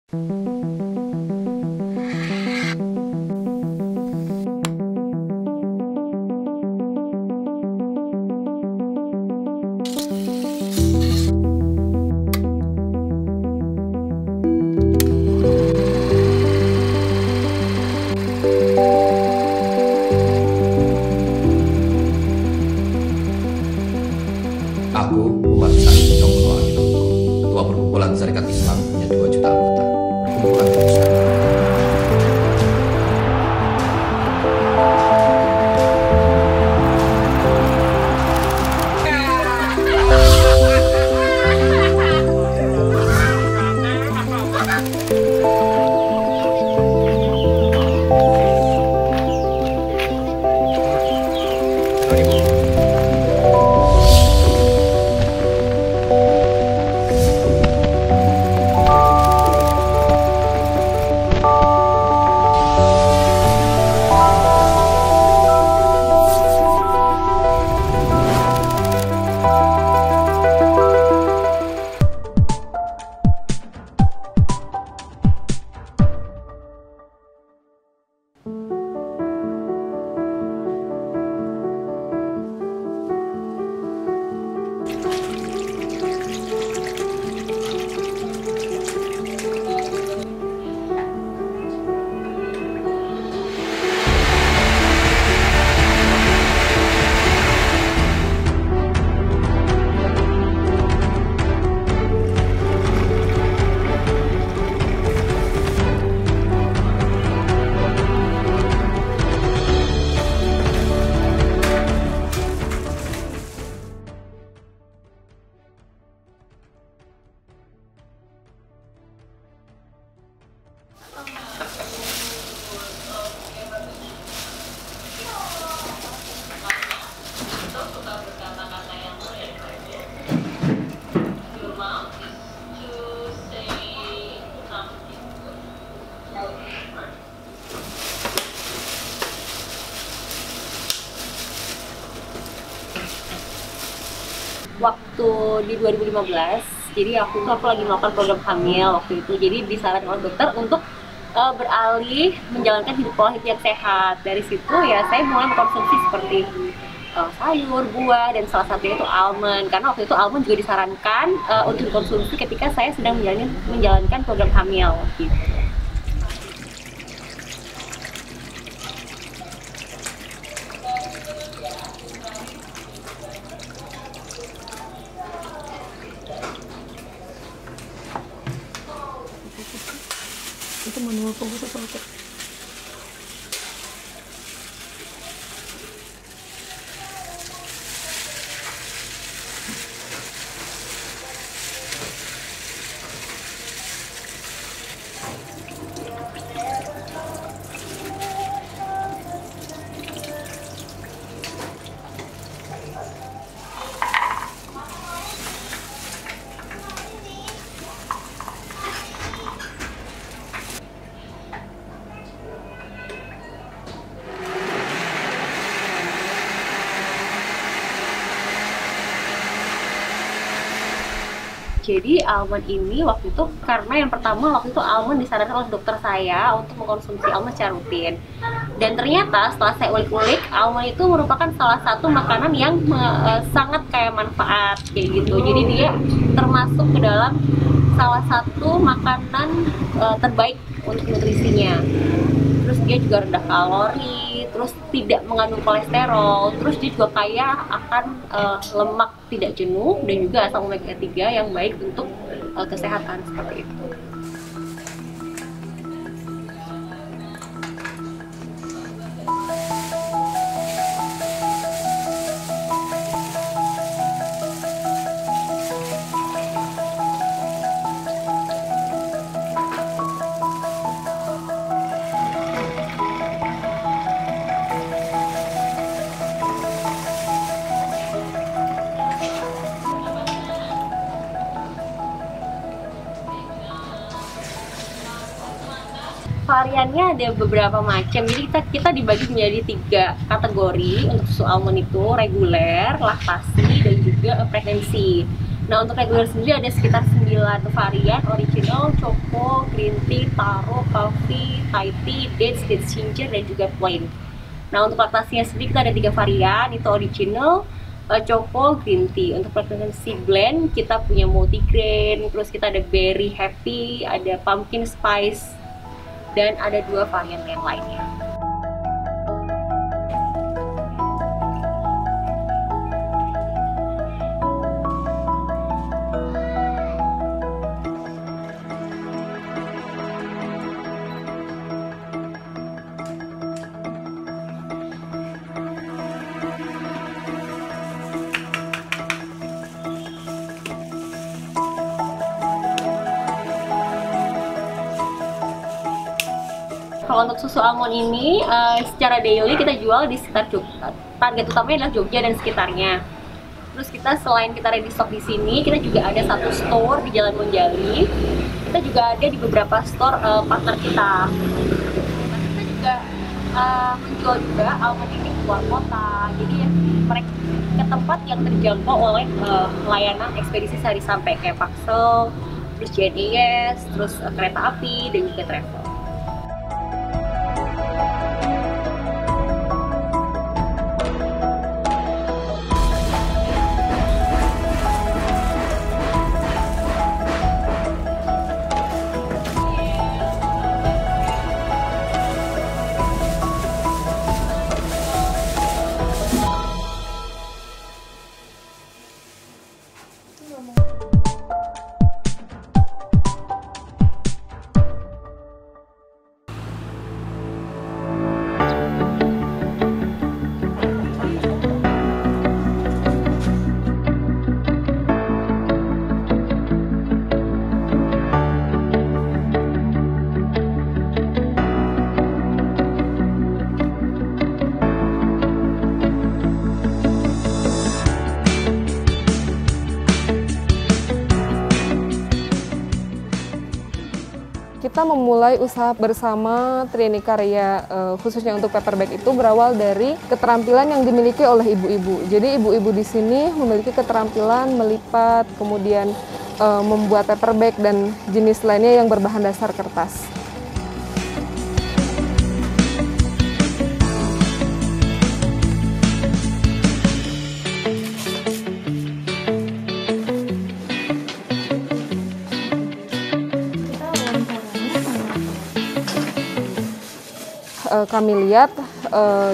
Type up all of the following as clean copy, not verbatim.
Aku, Umar Sani Jongko Awitonto, Ketua Perkumpulan Sarekat Islam punya 2 juta anggota. Perkumpulan terbesar. Waktu di 2015, jadi aku lagi melakukan program hamil waktu itu. Jadi disarankan oleh dokter untuk beralih menjalankan pola hidup yang sehat. Dari situ ya saya mulai mengkonsumsi seperti sayur, buah, dan salah satunya itu almond. Karena waktu itu almond juga disarankan untuk dikonsumsi ketika saya sedang menjalankan program hamil gitu. Itu manual fokus atau Jadi almond ini waktu itu, karena yang pertama waktu itu almond disarankan oleh dokter saya untuk mengkonsumsi almond secara rutin. Dan ternyata setelah saya ulik-ulik, almond itu merupakan salah satu makanan yang sangat kaya manfaat kayak gitu. Jadi dia termasuk ke dalam salah satu makanan terbaik untuk nutrisinya. Terus dia juga rendah kalori, terus tidak mengandung kolesterol, terus dia juga kaya akan lemak tidak jenuh dan juga asam omega 3 yang baik untuk kesehatan seperti itu. Variannya ada beberapa macam, jadi kita dibagi menjadi 3 kategori untuk susu almond itu: reguler, laktasi, dan juga pregnancy. Nah, untuk reguler sendiri ada sekitar 9 9 varian original, choco, green tea, taro, coffee, Thai tea, dates ginger, dan juga plain. Nah, untuk laktasinya sendiri kita ada 3 varian, itu original, choco, green tea. Untuk laktasi blend kita punya multigrain, terus kita ada berry happy, ada pumpkin spice, dan ada 2 varian yang lainnya. Kalau untuk susu almond ini secara daily kita jual di sekitar Jogja. Target utamanya adalah Jogja dan sekitarnya. Terus kita selain kita ready stock di sini, kita juga ada 1 store di Jalan Monjali. Kita juga ada di beberapa store partner kita. Nah, kita juga menjual juga almond ini keluar kota. Jadi mereka ke tempat yang terjangkau oleh layanan ekspedisi sehari sampai kayak Paxel, terus JNES, terus kereta api, dan juga travel. Kita memulai usaha bersama Trini Karya, khususnya untuk paper bag itu berawal dari keterampilan yang dimiliki oleh ibu-ibu. Jadi ibu-ibu di sini memiliki keterampilan melipat, kemudian membuat paper bag dan jenis lainnya yang berbahan dasar kertas. Kami lihat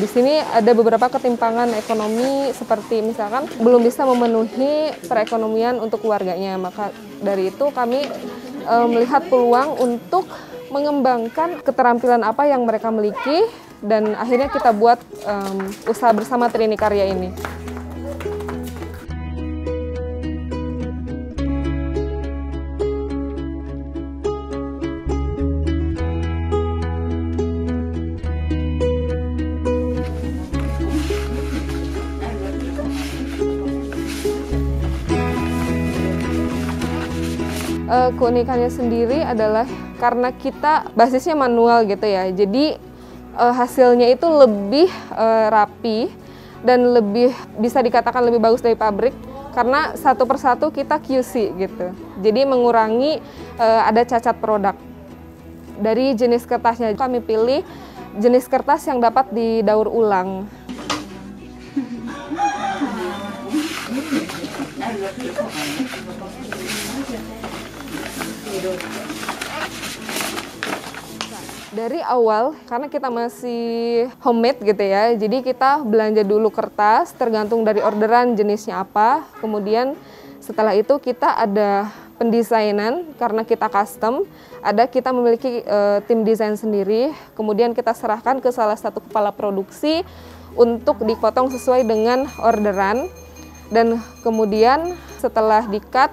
di sini ada beberapa ketimpangan ekonomi, seperti misalkan belum bisa memenuhi perekonomian untuk keluarganya. Maka dari itu kami melihat peluang untuk mengembangkan keterampilan apa yang mereka miliki, dan akhirnya kita buat usaha bersama Trini Karya ini. Keunikannya sendiri adalah karena kita basisnya manual gitu ya, jadi hasilnya itu lebih rapi dan lebih bisa dikatakan lebih bagus dari pabrik karena satu persatu kita QC gitu. Jadi mengurangi ada cacat produk. Dari jenis kertasnya kami pilih jenis kertas yang dapat didaur ulang. Dari awal, karena kita masih homemade gitu ya, jadi kita belanja dulu kertas, tergantung dari orderan jenisnya apa. Kemudian setelah itu kita ada pendesainan, karena kita custom, kita memiliki tim desain sendiri. Kemudian kita serahkan ke salah satu kepala produksi untuk dipotong sesuai dengan orderan. Dan kemudian setelah di-cut,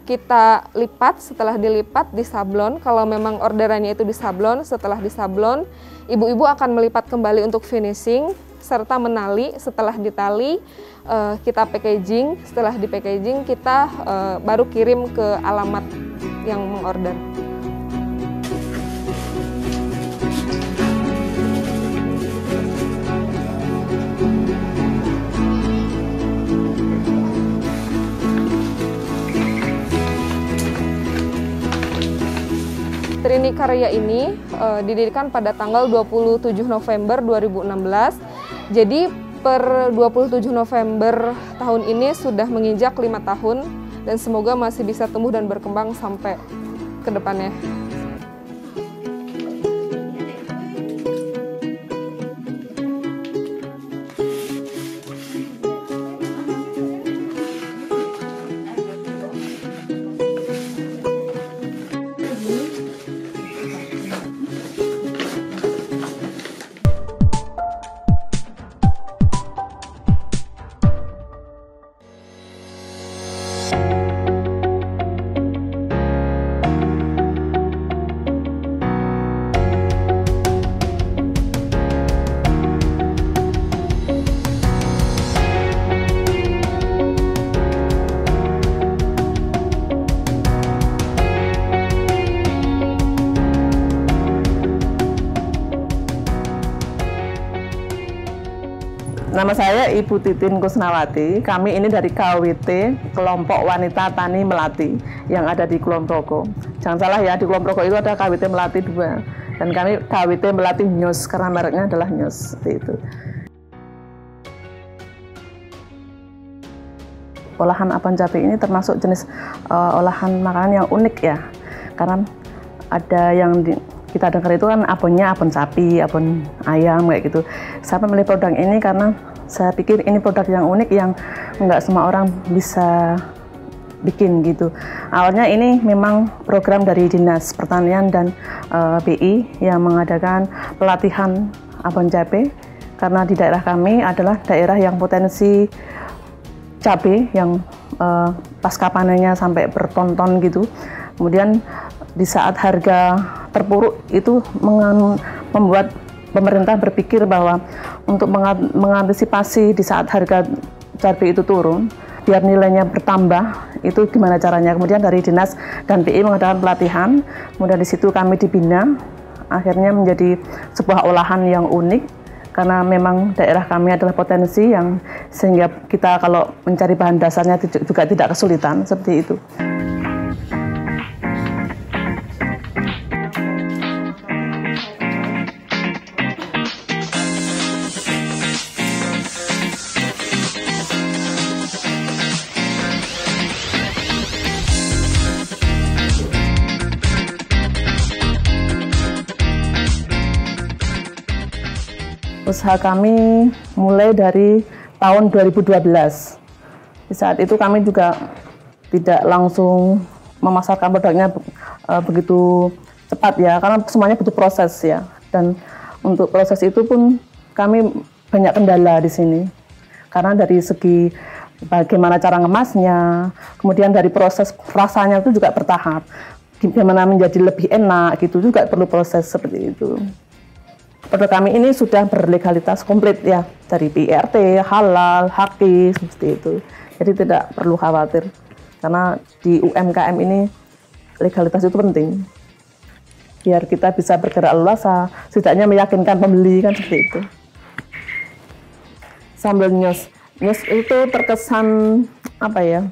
kita lipat, setelah dilipat disablon. Kalau memang orderannya itu disablon, setelah disablon, ibu-ibu akan melipat kembali untuk finishing, serta menali. Setelah ditali, kita packaging. Setelah di packaging, kita baru kirim ke alamat yang mengorder. karya ini didirikan pada tanggal 27 November 2016. Jadi per 27 November tahun ini sudah menginjak 5 tahun dan semoga masih bisa tumbuh dan berkembang sampai ke depannya. Nama saya Ibu Titin Kusnawati. Kami ini dari KWT, Kelompok Wanita Tani Melati, yang ada di Kulon Progo. Jangan salah ya, di Kulon Progo itu ada KWT Melati 2. Dan kami KWT Melati Nyus, karena mereknya adalah Nyus. Seperti itu. Olahan abon cabai ini termasuk jenis olahan makanan yang unik ya. Karena ada yang kita dengar itu kan abonnya abon sapi, abon ayam kayak gitu. Saya memilih produk ini karena saya pikir ini produk yang unik yang nggak semua orang bisa bikin gitu. Awalnya ini memang program dari Dinas Pertanian dan BI yang mengadakan pelatihan abon cabai karena di daerah kami adalah daerah yang potensi cabai yang pasca panennya sampai berton-ton gitu. Kemudian di saat harga terpuruk itu membuat pemerintah berpikir bahwa untuk mengantisipasi di saat harga cabai itu turun, biar nilainya bertambah, itu gimana caranya. Kemudian dari Dinas dan BI mengadakan pelatihan, kemudian di situ kami dibina, akhirnya menjadi sebuah olahan yang unik, karena memang daerah kami adalah potensi yang sehingga kita kalau mencari bahan dasarnya juga tidak kesulitan, seperti itu. Usaha kami mulai dari tahun 2012. Di saat itu kami juga tidak langsung memasarkan produknya begitu cepat ya, karena semuanya butuh proses ya. Dan untuk proses itu pun kami banyak kendala di sini. Karena dari segi bagaimana cara ngemasnya, kemudian dari proses rasanya itu juga bertahap. Bagaimana menjadi lebih enak gitu juga perlu proses seperti itu. Produk kami ini sudah berlegalitas komplit ya, dari PRT, halal, hakis, seperti itu. Jadi tidak perlu khawatir, karena di UMKM ini legalitas itu penting. Biar kita bisa bergerak leluasa, setidaknya meyakinkan pembeli kan seperti itu. Sambal nyus, nyus itu terkesan apa ya,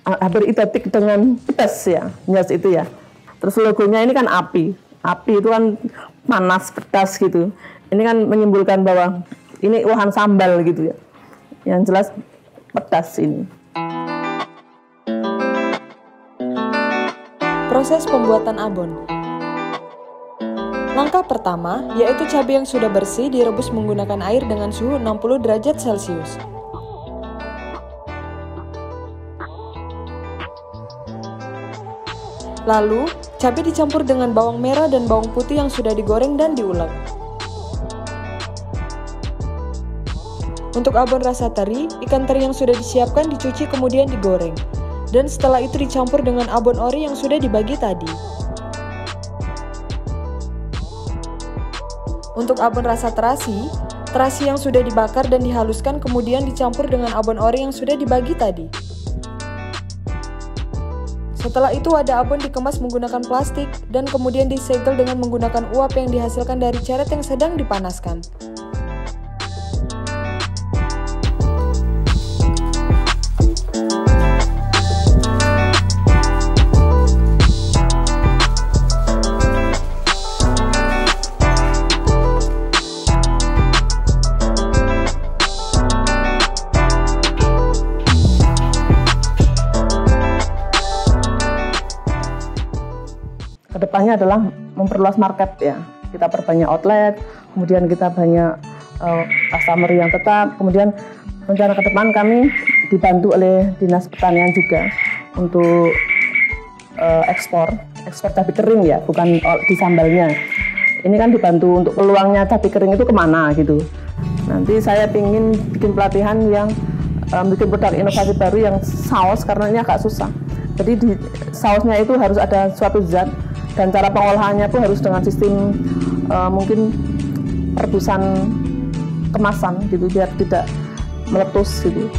hampir identik dengan pedas ya, nyus itu ya. Terus logonya ini kan api. Api itu kan panas, pedas gitu. Ini kan menyimpulkan bahwa ini olahan sambal gitu ya. Yang jelas pedas ini. Proses pembuatan abon. Langkah pertama yaitu cabai yang sudah bersih direbus menggunakan air dengan suhu 60 derajat Celcius. Lalu, cabai dicampur dengan bawang merah dan bawang putih yang sudah digoreng dan diulek. Untuk abon rasa teri, ikan teri yang sudah disiapkan dicuci kemudian digoreng. Dan setelah itu dicampur dengan abon ori yang sudah dibagi tadi. Untuk abon rasa terasi, terasi yang sudah dibakar dan dihaluskan kemudian dicampur dengan abon ori yang sudah dibagi tadi. Setelah itu wadah abon dikemas menggunakan plastik dan kemudian disegel dengan menggunakan uap yang dihasilkan dari ceret yang sedang dipanaskan. kedepannya adalah memperluas market ya. Kita perbanyak outlet, kemudian kita banyak customer yang tetap, kemudian rencana ke depan kami dibantu oleh Dinas Pertanian juga untuk ekspor cabai kering ya, bukan di sambalnya. Ini kan dibantu untuk peluangnya cabai kering itu kemana gitu. Nanti saya ingin bikin pelatihan yang bikin produk inovasi baru yang saus, karena ini agak susah. Jadi di sausnya itu harus ada suatu zat dan cara pengolahannya pun harus dengan sistem mungkin rebusan kemasan gitu biar tidak meletus gitu.